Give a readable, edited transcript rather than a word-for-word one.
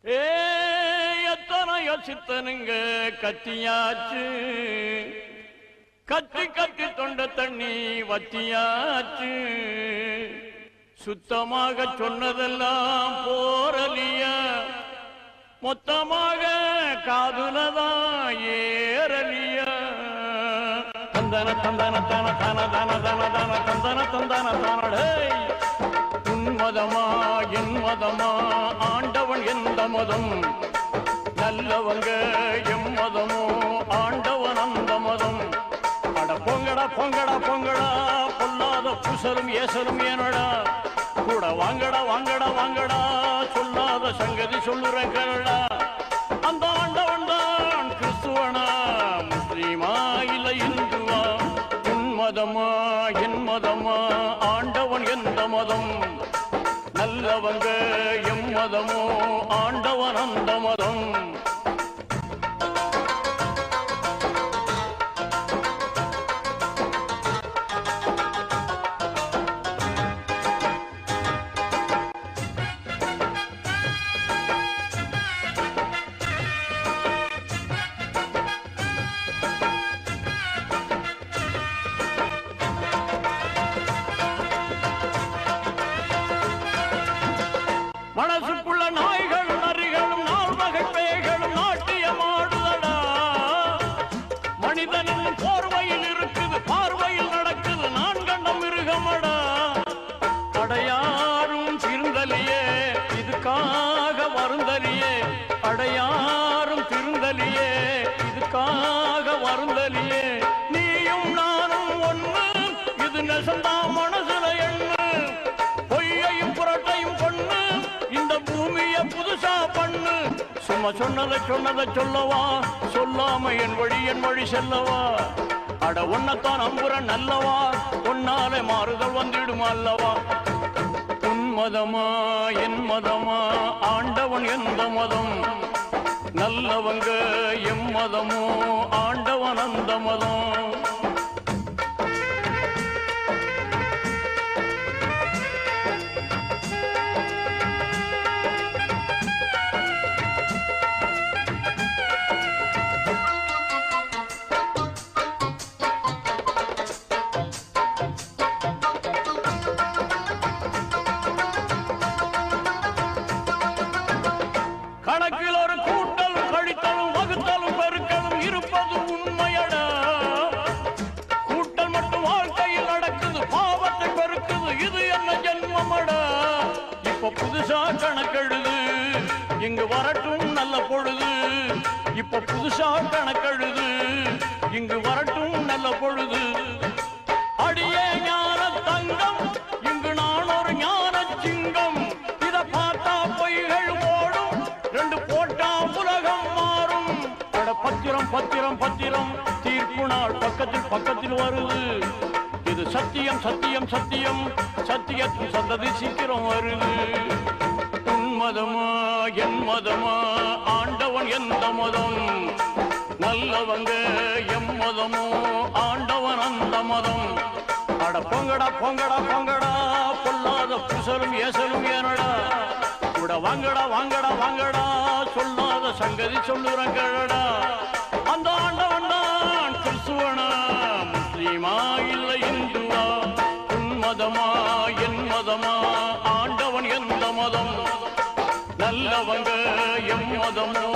ஏ எத்தனையோ சித்தனுங்க கத்தியாச்சு, கத்தி கத்தி தொண்ட தண்ணி வத்தியாச்சு. சுத்தமாக சொன்னதெல்லாம் போரலியா, மொத்தமாக காதுலதான் ஏறலியா. தந்தன தந்தன தன தன தன தன தன தந்தன தந்தன தானடே. உன் மதமா என் மதமா, ஆண்டவன் எந்த மதம்? நல்லவங்க எம் மதமோ, ஆண்டவன் அந்த மதம். அட பொங்கடா பொங்கடா பொங்கடா, பொல்லாத புசலும் ஏசலும் ஏனடா. கூட வாங்கடா வாங்கடா வாங்கடா, சொல்லாத சங்கதி சொல்லுறேன் கேளடா. அந்த ஆண்டவன் தான் கிறிஸ்துவனா, முஸ்லீமா இல்ல இந்துவா? உன் மதமா என் மதமா, ஆண்டவன் எந்த மதம்? நல்லவங்க எம் மதமோ, ஆண்டவன் அந்த மதம். மனசுக்குள்ள நாய்களும் நரிகளும் நாள் வகை பேய்களும் நாட்டியமாடுதடா. மனிதனின் போர்வையில் இருக்குது, பார்வையில் நடக்குது, நான் கண்ட மிருகமடா. அடையாரும் திருந்தலியே, இதுக்காக வருந்தலியே. அடையாரும் திருந்தலியே, இதுக்காக வருந்தலியே. நீயும் நானும் ஒண்ணு, இது நெசந்தா மனசுல எண்ணு. பொய்யையும் புரட்டையும் பொண்ணு, இந்த பூமிய புதுசா பண்ணு. சும்மா சொன்னதை சொன்னதை சொல்லவா, சொல்லாம என் வழி செல்லவா. அட ஒன்னத்தான் அம்புற நல்லவா, ஒன்னாலே மாறுதல் வந்துடுமா அல்லவா. உன் மதமா என் மதமா, ஆண்டவன் எந்த மதம்? நல்லவங்க எம் மதமோ, ஆண்டவன் அந்த மதம். கணக்கில் ஒரு கூட்டலும் கழித்தலும் வகுத்தலும் பெருக்கலும் இருப்பது உண்மையடா. கூட்டல் மட்டும் வாழ்க்கையில் நடக்குது, பாவத்தை பெருக்குது, இது என்ன ஜென்மமடா. இப்ப புதுசா கணக்கெழுது, இங்கு வரட்டும் நல்ல பொழுது. இப்ப புதுசா கணக்கெழுது, இங்கு வரட்டும் நல்ல பொழுது. அடியே ஞான தங்கம், இங்கு நான் ஒரு ஞான சிங்கம். இத பார்த்தா பொய்கள் ஓடும், ரெண்டு போட்டா உலகம் மாறும். அட பத்திரம் பத்திரம் பத்திரம், தீர்ப்பு நாள் பக்கத்தில் பக்கத்தில் வருது. இது சத்தியம் சத்தியம் சத்தியம், சத்தியத்தின் சந்ததி சீக்கிரம் வருது. உன் மதமா என் மதமா, ஆண்டவன் எந்த மதம்? நல்லவங்க எம் மதமோ, ஆண்டவன் அந்த மதம். அட பொங்கடா பொங்கடா பொங்கடா, பொல்லாத புசலும் ஏசலும் ஏனடா. கூட வாங்கடா வாங்கடா வாங்கடா, சொல்லாத சங்கதி சொல்லுறேன் கேளடா. அந்த ஆண்டவன் தான் கிறிஸ்துவனா, முஸ்லீமா இல்ல இந்துவா? உன் மதமா என் மதமா, ஆண்டவன் எந்த மதம்? நல்லவங்க எம் மதமோ,